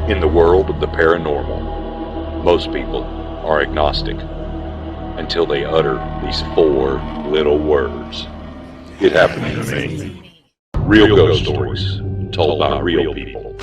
In the world of the paranormal, most people are agnostic until they utter these four little words. It happened to me. Real ghost stories told by real people.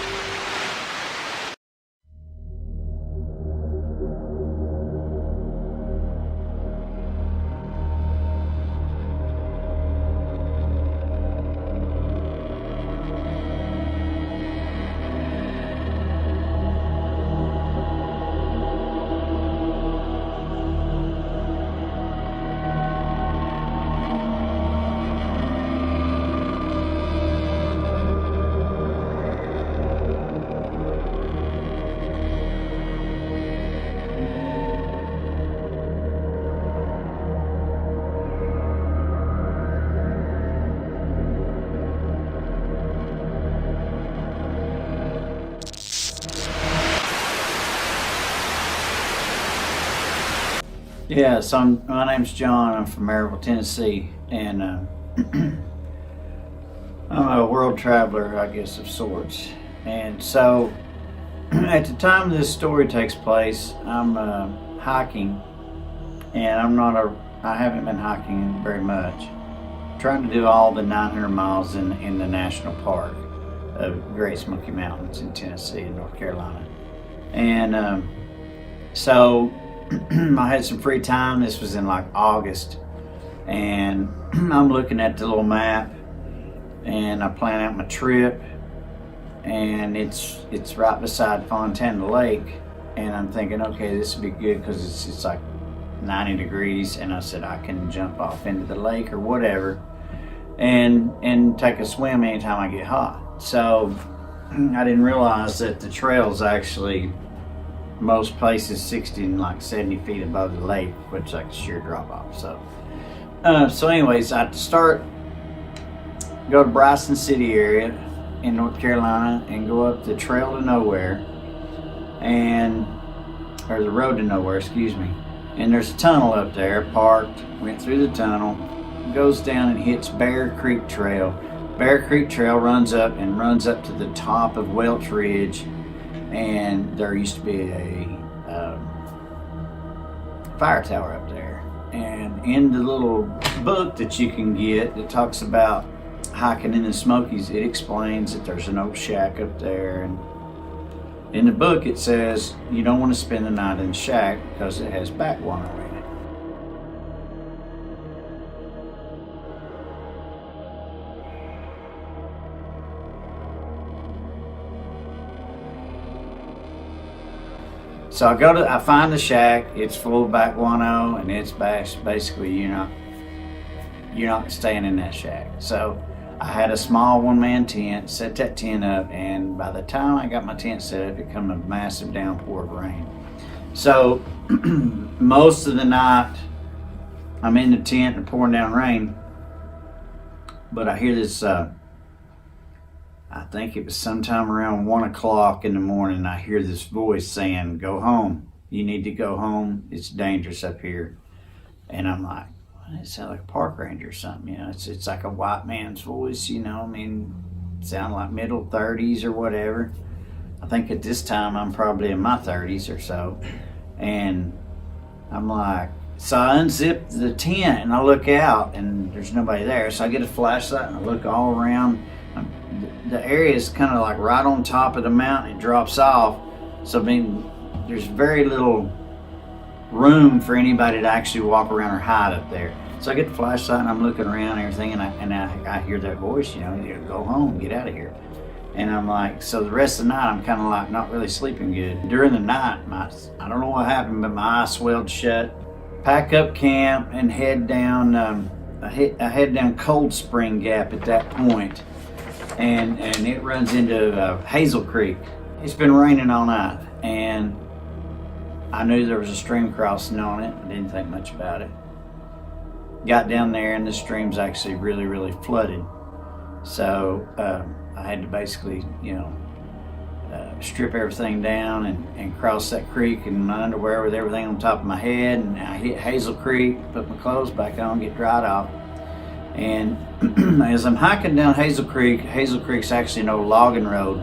Yeah, so my name's John. I'm from Maryville, Tennessee, and I'm a world traveler, I guess, of sorts. And so, at the time this story takes place, I'm hiking, and I haven't been hiking very much. I'm trying to do all the 900 miles in the national park of Great Smoky Mountains in Tennessee and North Carolina, and so. I had some free time. This was in like August, and I'm looking at the little map, and I plan out my trip, and it's right beside Fontana Lake, and I'm thinking, okay, this would be good because it's like 90 degrees, and I said I can jump off into the lake or whatever, and take a swim anytime I get hot. So I didn't realize that the trail's actually most places 60 and like 70 feet above the lake, which is like a sheer drop off. So anyways, I go to Bryson City area in North Carolina and go up the trail to nowhere, or the road to nowhere, excuse me. And there's a tunnel up there, parked, went through the tunnel, goes down and hits Bear Creek Trail. Bear Creek Trail runs up to the top of Welch Ridge. And there used to be a fire tower up there. And in the little book that you can get that talks about hiking in the Smokies, it explains that there's an old shack up there. And in the book it says you don't want to spend the night in the shack because it has bat guano in it. So I find the shack. It's full of bat guano, and it's basically you're not staying in that shack. So I had a small one-man tent, set that tent up, and by the time I got my tent set up, it came a massive downpour of rain. So most of the night I'm in the tent and pouring down rain, but I hear this. I think it was sometime around 1 o'clock in the morning, I hear this voice saying, "Go home. You need to go home. It's dangerous up here." And I'm like, well, it sounds like a park ranger or something, It's like a white man's voice, sound like middle 30s or whatever. I think at this time I'm probably in my 30s or so. And I'm like, so I unzip the tent and I look out and there's nobody there. So I get a flashlight and I look all around. The area is kind of like right on top of the mountain. It drops off, so there's very little room for anybody to actually walk around or hide up there. So I get the flashlight and I'm looking around and everything, and I hear that voice, you go home, get out of here. And I'm like, so the rest of the night I'm kind of like not really sleeping good. During the night, I don't know what happened, but my eyes swelled shut. Pack up camp and head down. I head down Cold Spring Gap at that point. And it runs into Hazel Creek. It's been raining all night, and I knew there was a stream crossing on it. I didn't think much about it. Got down there, and the stream's actually really, really flooded. So I had to basically, strip everything down and cross that creek in my underwear with everything on top of my head. And I hit Hazel Creek, put my clothes back on, get dried off. And as I'm hiking down Hazel Creek's actually an old logging road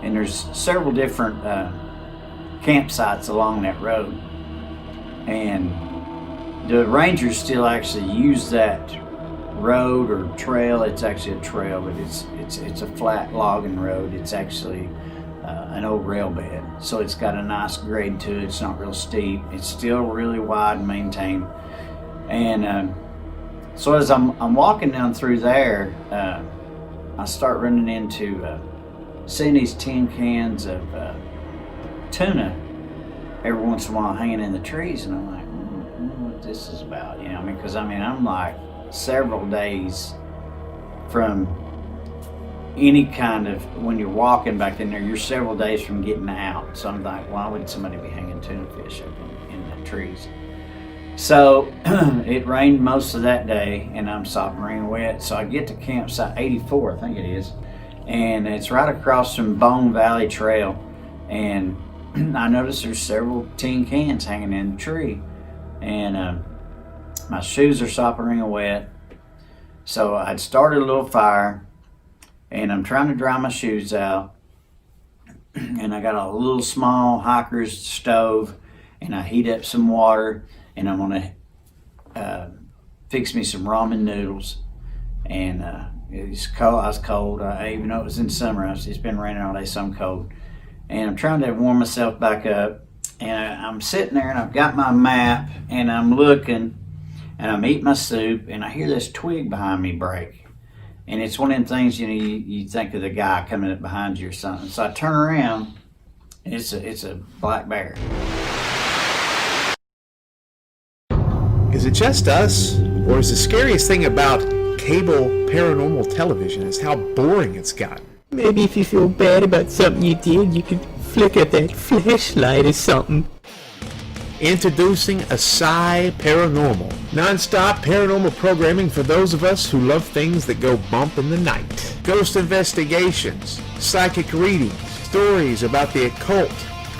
and there's several different campsites along that road, and the rangers still actually use that road or trail. It's actually a trail, but it's a flat logging road. It's actually an old rail bed, so it's got a nice grade to it. It's not real steep. It's still really wide and maintained. And so as I'm walking down through there, I start running into seeing these tin cans of tuna every once in a while hanging in the trees, and I'm like, I wonder what this is about, you know? I mean, because I'm like several days from any kind of, when you're walking back in there, you're several days from getting out. So I'm like, why would somebody be hanging tuna fish up in the trees? So it rained most of that day, and I'm sopping wet. So I get to campsite 84, I think it is, and it's right across from Bone Valley Trail. And I noticed there's several tin cans hanging in the tree, and my shoes are sopping wet. So I'd started a little fire, and I'm trying to dry my shoes out, and I got a little small hiker's stove, and I heat up some water, and I'm gonna fix me some ramen noodles. And it's cold. I was cold. Even though it was in summer, it's been raining all day, so I'm cold. And I'm trying to warm myself back up. And I'm sitting there, and I've got my map, and I'm looking, and I'm eating my soup, and I hear this twig behind me break. And it's one of them things, you know, you think of the guy coming up behind you or something. So I turn around, and it's a black bear. Is it just us, or is the scariest thing about cable paranormal television is how boring it's gotten? Maybe if you feel bad about something you did, you could flicker that flashlight or something. Introducing ASY Paranormal. Non-stop paranormal programming for those of us who love things that go bump in the night. Ghost investigations, psychic readings, stories about the occult,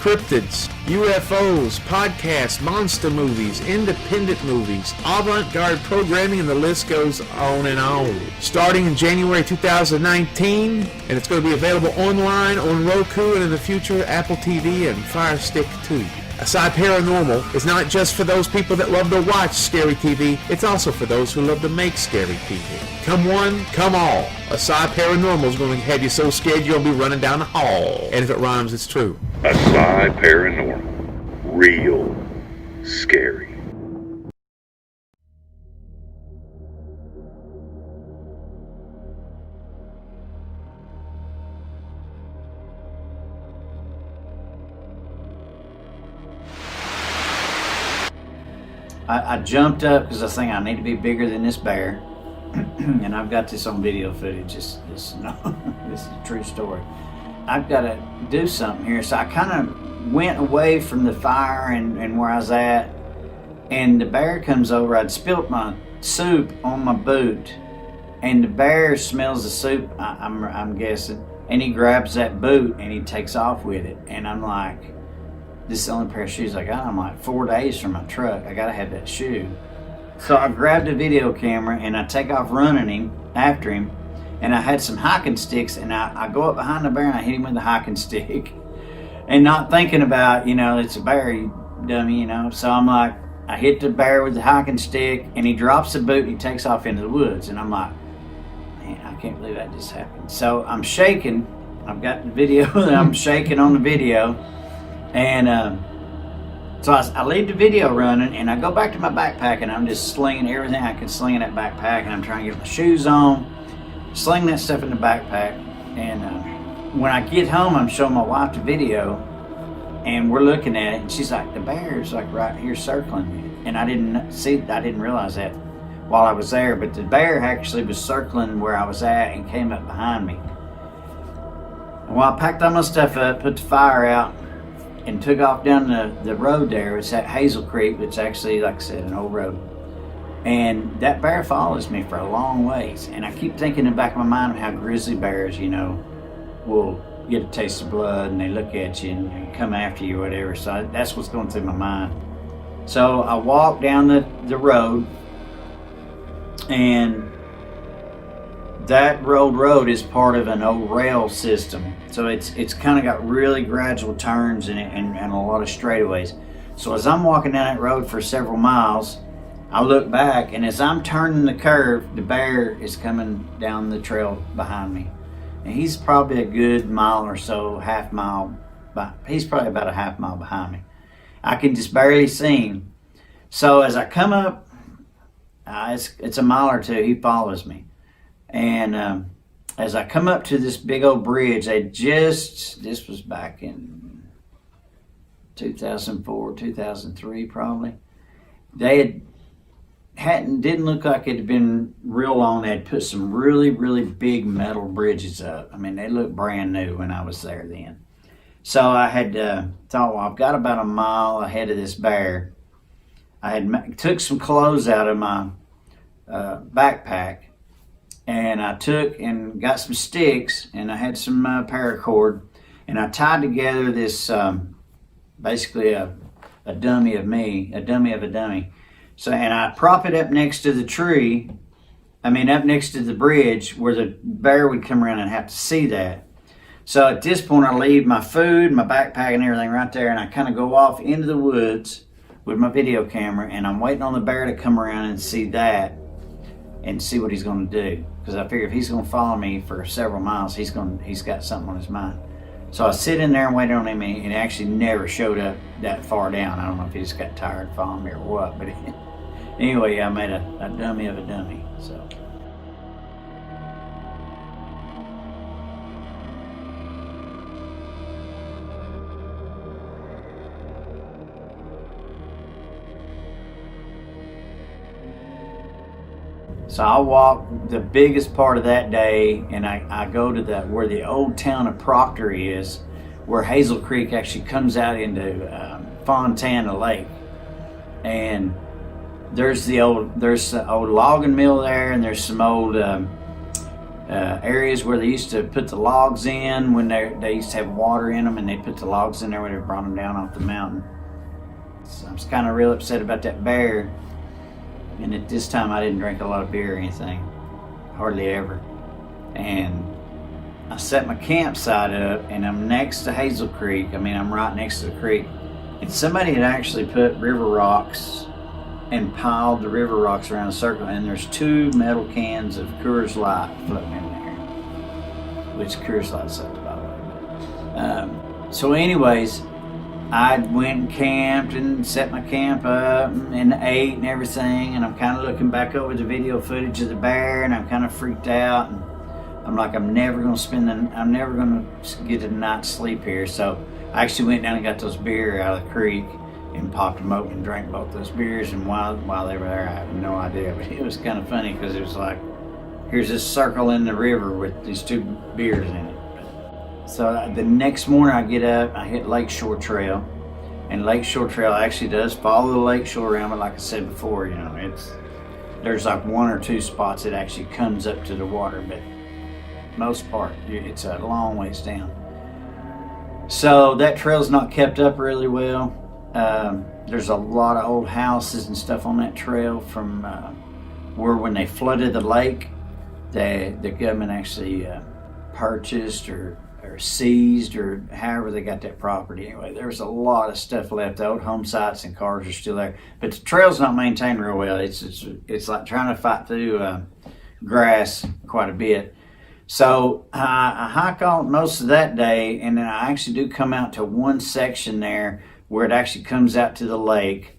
cryptids, UFOs, podcasts, monster movies, independent movies, avant-garde programming, and the list goes on and on. Starting in January 2019, and it's going to be available online on Roku, and in the future Apple TV and Fire Stick too. ASY Paranormal is not just for those people that love to watch scary TV, it's also for those who love to make scary TV. Come one, come all. ASY Paranormal is going to have you so scared you'll be running down the hall. And if it rhymes, it's true. ASY Paranormal. Real scary. I jumped up because I was thinking I need to be bigger than this bear. And I've got this on video footage. This is a true story. I've got to do something here. So I kind of went away from the fire and where I was at. And the bear comes over. I'd spilt my soup on my boot. And the bear smells the soup, I'm guessing. And he grabs that boot and he takes off with it. And I'm like, this is the only pair of shoes I got. I'm like 4 days from my truck. I gotta have that shoe. So I grabbed a video camera and I take off running after him. And I had some hiking sticks, and I go up behind the bear and I hit him with the hiking stick. And not thinking about, you know, it's a bear, you dummy, you know. So I'm like, I hit the bear with the hiking stick, and he drops the boot and he takes off into the woods. And I'm like, man, I can't believe that just happened. So I'm shaking. I've got the video that I'm shaking on the video. And so I leave the video running, and I go back to my backpack, and I'm just slinging everything I can sling in that backpack, and I'm trying to get my shoes on, sling that stuff in the backpack. And when I get home, I'm showing my wife the video, and we're looking at it, and she's like, the bear's like right here circling me. And I didn't realize that while I was there, but the bear actually was circling where I was at and came up behind me. And while I packed all my stuff up, put the fire out, and took off down the road there. It's at Hazel Creek, which actually, like I said, an old road. And that bear follows me for a long ways. And I keep thinking in the back of my mind of how grizzly bears, you know, will get a taste of blood, and they look at you and come after you or whatever. So that's what's going through my mind. So I walk down the road, and that road is part of an old rail system. So it's kind of got really gradual turns in it and a lot of straightaways. So as I'm walking down that road for several miles, I look back, and as I'm turning the curve, the bear is coming down the trail behind me. And he's probably a good mile or so, half mile, he's probably about a half mile behind me. I can just barely see him. So as I come up, it's a mile or two, he follows me. And as I come up to this big old bridge, this was back in 2004, 2003 probably. They didn't look like it had been real long. They had put some really, really big metal bridges up. I mean, they looked brand new when I was there then. So I had thought, well, I've got about a mile ahead of this bear. I had took some clothes out of my backpack, and I took and got some sticks, and I had some paracord, and I tied together this basically a dummy of me, a dummy of a dummy. So, and I prop it up next to the tree, up next to the bridge where the bear would come around and have to see that. So at this point, I leave my food, my backpack and everything right there, and I kind of go off into the woods with my video camera, and I'm waiting on the bear to come around and see that and see what he's going to do. Because I figure if he's going to follow me for several miles, he's got something on his mind. So I sit in there and wait on him, and he actually never showed up that far down. I don't know if he just got tired of following me or what, but anyway, I made a dummy of a dummy. So. So I walk the biggest part of that day, and I go to where the old town of Proctor is, where Hazel Creek actually comes out into Fontana Lake. And there's the old logging mill there, and there's some old areas where they used to put the logs in when they used to have water in them, and they put the logs in there when they brought them down off the mountain. So I was kind of real upset about that bear. And at this time, I didn't drink a lot of beer or anything, hardly ever. And I set my campsite up, and I'm next to Hazel Creek. I'm right next to the creek. And somebody had actually put river rocks and piled the river rocks around a circle, and there's 2 metal cans of Coors Light floating in there, which Coors Light sucks, by the way. So anyways, I went and camped and set my camp up and ate and everything, and I'm kind of looking back over the video footage of the bear, and I'm kind of freaked out, and I'm like, I'm never going to get a night's sleep here. So I actually went down and got those beer out of the creek and popped them open and drank both those beers, and while they were there, I have no idea, but it was kind of funny because it was like, here's this circle in the river with these 2 beers in it. So the next morning I get up, I hit Lakeshore Trail, and Lakeshore Trail actually does follow the lakeshore around, but like I said before, there's like 1 or 2 spots that actually comes up to the water, but most part, it's a long ways down. So that trail's not kept up really well. There's a lot of old houses and stuff on that trail from where when they flooded the lake, the government actually purchased or seized, or however they got that property. Anyway, there's a lot of stuff left. The old home sites and cars are still there, but the trail's not maintained real well. It's like trying to fight through grass quite a bit. So I hike on most of that day, and then I actually do come out to one section there where it actually comes out to the lake.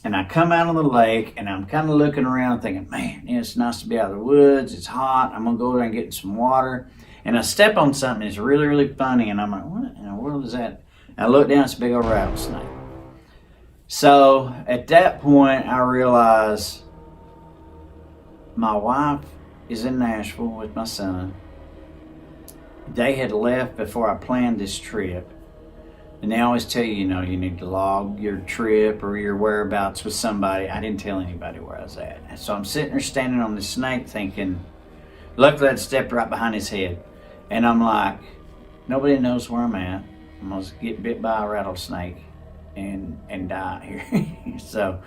And I come out on the lake, and I'm kind of looking around thinking, man, it's nice to be out of the woods. It's hot. I'm going to go there and get some water. And I step on something that's really, really funny, and I'm like, what in the world is that? And I look down, it's a big old rattlesnake. So at that point, I realize my wife is in Nashville with my son. They had left before I planned this trip. And they always tell you, you need to log your trip or your whereabouts with somebody. I didn't tell anybody where I was at. And so I'm sitting there standing on the snake thinking, luckily I'd stepped right behind his head. And I'm like, nobody knows where I'm at. I'm going to get bit by a rattlesnake and die here. So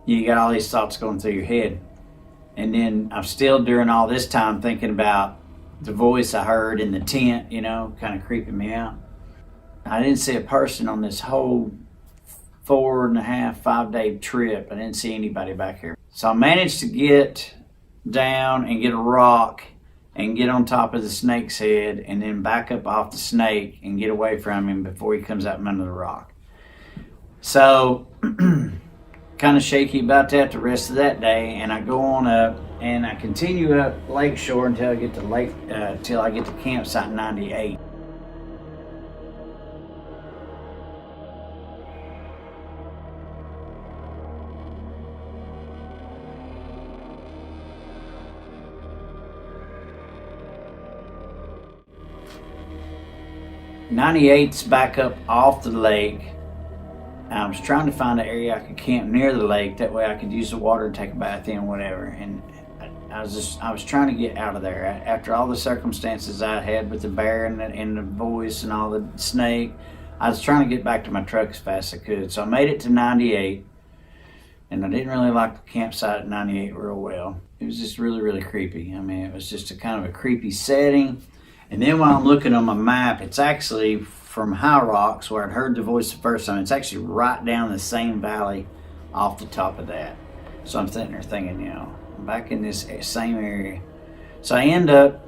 you got all these thoughts going through your head. And then I'm still during all this time thinking about the voice I heard in the tent, you know, kind of creeping me out. I didn't see a person on this whole 4.5, 5 day trip. I didn't see anybody back here. So I managed to get down and get a rock and get on top of the snake's head and then back up off the snake and get away from him before he comes out from under the rock. So kind of shaky about that the rest of that day, and I go on up and I continue up Lakeshore until I get to till I get to campsite 98. '98's back up off the lake. I was trying to find an area I could camp near the lake. That way I could use the water and take a bath in, whatever. And I was trying to get out of there. After all the circumstances I had with the bear and the voice and all the snake, I was trying to get back to my truck as fast as I could. So I made it to 98, and I didn't really like the campsite at 98 real well. It was just really, really creepy. I mean, it was just a kind of a creepy setting. And then while I'm looking on my map, it's actually from High Rocks, where I'd heard the voice the first time. It's actually right down the same valley off the top of that. So I'm sitting there thinking, you know, I'm back in this same area. So I end up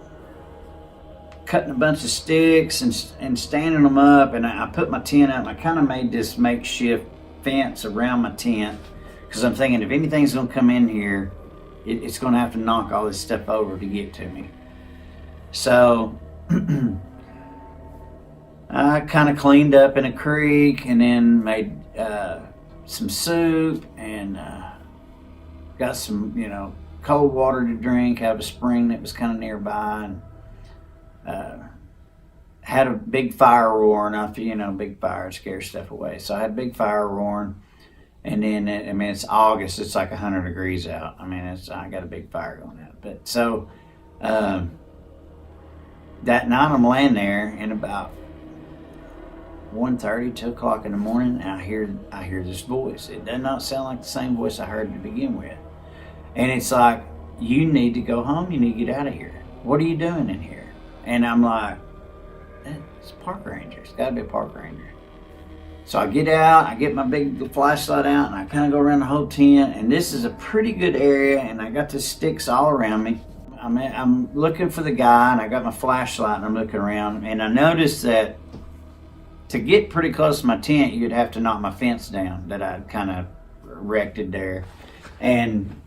cutting a bunch of sticks and standing them up, and I put my tent up. And I kind of made this makeshift fence around my tent because I'm thinking if anything's going to come in here, it's going to have to knock all this stuff over to get to me. So I kind of cleaned up in a creek and then made some soup and got some, you know, cold water to drink out of a spring that was kind of nearby, and had a big fire roaring. You know, big fire scares stuff away. So I had a big fire roaring, and then it's August. It's like 100 degrees out. I mean, I got a big fire going out. But so that night I'm laying there, and about 1:30, 2 o'clock in the morning, and I hear this voice. It does not sound like the same voice I heard to begin with. And it's like, you need to go home, you need to get out of here. What are you doing in here? And I'm like, it's a park ranger. It's gotta be a park ranger. So I get out, I get my big flashlight out, and I kind of go around the whole tent, and this is a pretty good area, and I got the sticks all around me. I'm looking for the guy, and I got my flashlight, and I'm looking around, and I noticed that to get pretty close to my tent, you'd have to knock my fence down that I'd kind of erected there. And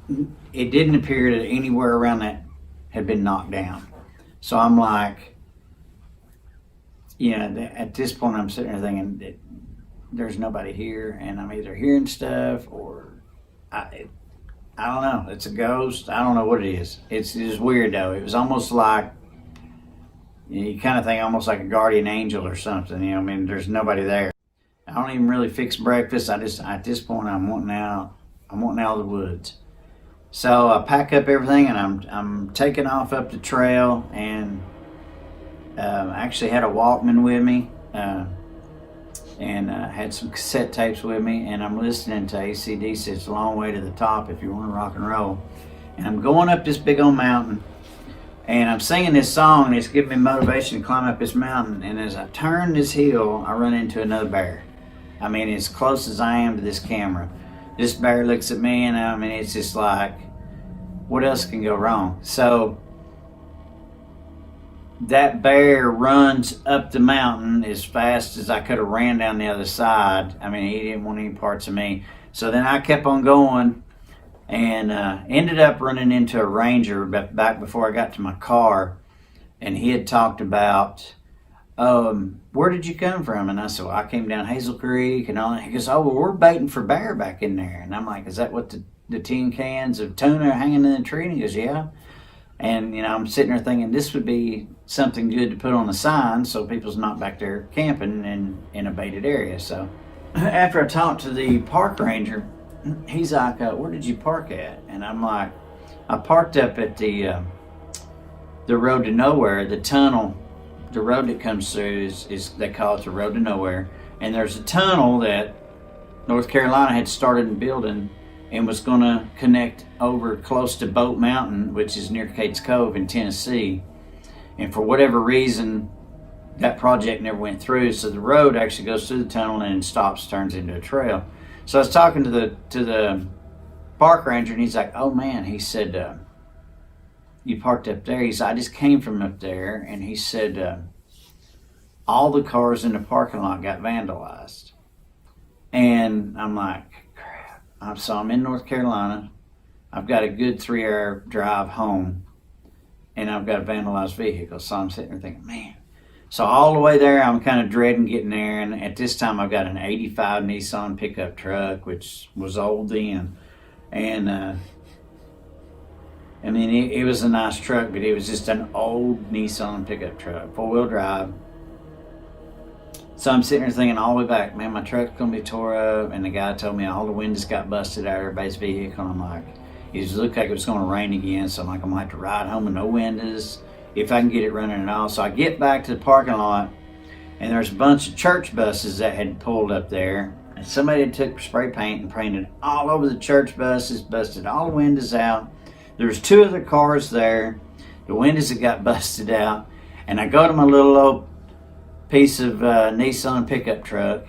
it didn't appear that anywhere around that had been knocked down. So I'm like, you know, at this point I'm sitting there thinking that there's nobody here, and I'm either hearing stuff or I don't know. It's a ghost. I don't know what it is. It's weird though. It was almost like, you kind of think almost like a guardian angel or something, you know. I mean, there's nobody there. I don't even really fix breakfast. At this point, I'm wanting out of the woods. So I pack up everything, and I'm taking off up the trail, and I actually had a Walkman with me, and had some cassette tapes with me, and I'm listening to ACDC. It's a long way to the top if you want to rock and roll. And I'm going up this big old mountain, and I'm singing this song, and it's giving me motivation to climb up this mountain. And as I turn this hill, I run into another bear. I mean, as close as I am to this camera. This bear looks at me, and I mean, it's just like, what else can go wrong? So that bear runs up the mountain as fast as I could have ran down the other side. I mean, he didn't want any parts of me. So then I kept on going, and ended up running into a ranger back before I got to my car, and he had talked about, where did you come from? And I said, well, I came down Hazel Creek and all that. He goes, oh, well, we're baiting for bear back in there. And I'm like, is that what the tin cans of tuna are hanging in the tree? And he goes, yeah. And, you know, I'm sitting there thinking this would be something good to put on a sign so people's not back there camping in a baited area. So after I talked to the park ranger, he's like, where did you park at? And I'm like, I parked up at the road to nowhere, the tunnel. The road that comes through is they call it the road to nowhere. And there's a tunnel that North Carolina had started building, and was going to connect over close to Boat Mountain, which is near Cates Cove in Tennessee. And for whatever reason, that project never went through. So the road actually goes through the tunnel and stops, turns into a trail. So I was talking to the park ranger, and he's like, "Oh man," he said, "you parked up there." He said, "I just came from up there," and he said, "all the cars in the parking lot got vandalized." And I'm like, crap. So I'm in North Carolina. I've got a good 3-hour drive home, and I've got a vandalized vehicle. So I'm sitting there thinking, man. So all the way there, I'm kind of dreading getting there. And at this time, I've got an 85 Nissan pickup truck, which was old then. And I mean, it was a nice truck, but it was just an old Nissan pickup truck, 4-wheel drive. So I'm sitting there thinking all the way back, man, my truck's gonna be tore up, and the guy told me all the windows got busted out of everybody's vehicle. And I'm like, it looked like it was gonna rain again, so I'm like, I'm gonna have to ride home with no windows if I can get it running at all. So I get back to the parking lot, and there's a bunch of church buses that had pulled up there, and somebody had took spray paint and painted all over the church buses, busted all the windows out. There was 2 other cars there. The windows had got busted out, and I go to my little old piece of Nissan pickup truck,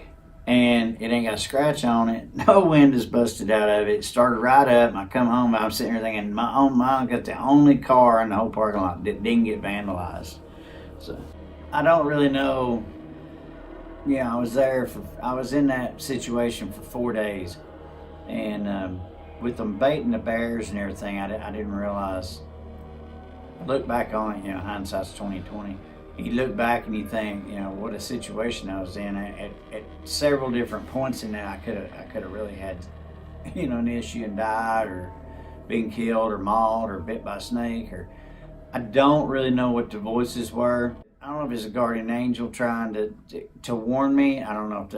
and it ain't got a scratch on it. No windows busted out of it. It started right up, and I come home, I'm sitting there thinking, I got the only car in the whole parking lot that didn't get vandalized. So I don't really know. Yeah, I was in that situation for 4 days, and with them baiting the bears and everything, I didn't realize. I look back on it, hindsight's 20/20. You look back and you think, what a situation I was in. At several different points in that, I could have really had, an issue and died, or been killed, or mauled, or bit by a snake, or I don't really know what the voices were. I don't know if it's a guardian angel trying to warn me. I don't know if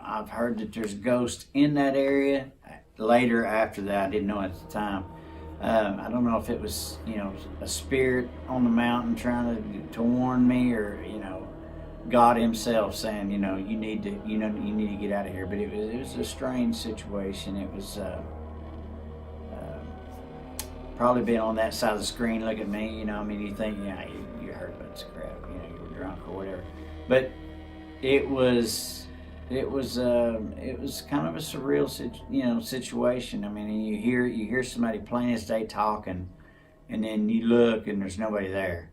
I've heard that there's ghosts in that area. Later, after that, I didn't know at the time. I don't know if it was, a spirit on the mountain trying to warn me, or, God himself saying, you need to get out of here. But it was a strange situation. It was probably being on that side of the screen, look at me, you think, you heard about this crap, you were drunk or whatever. But it was kind of a surreal situation. I mean, you hear somebody plain as day talking, and then you look and there's nobody there.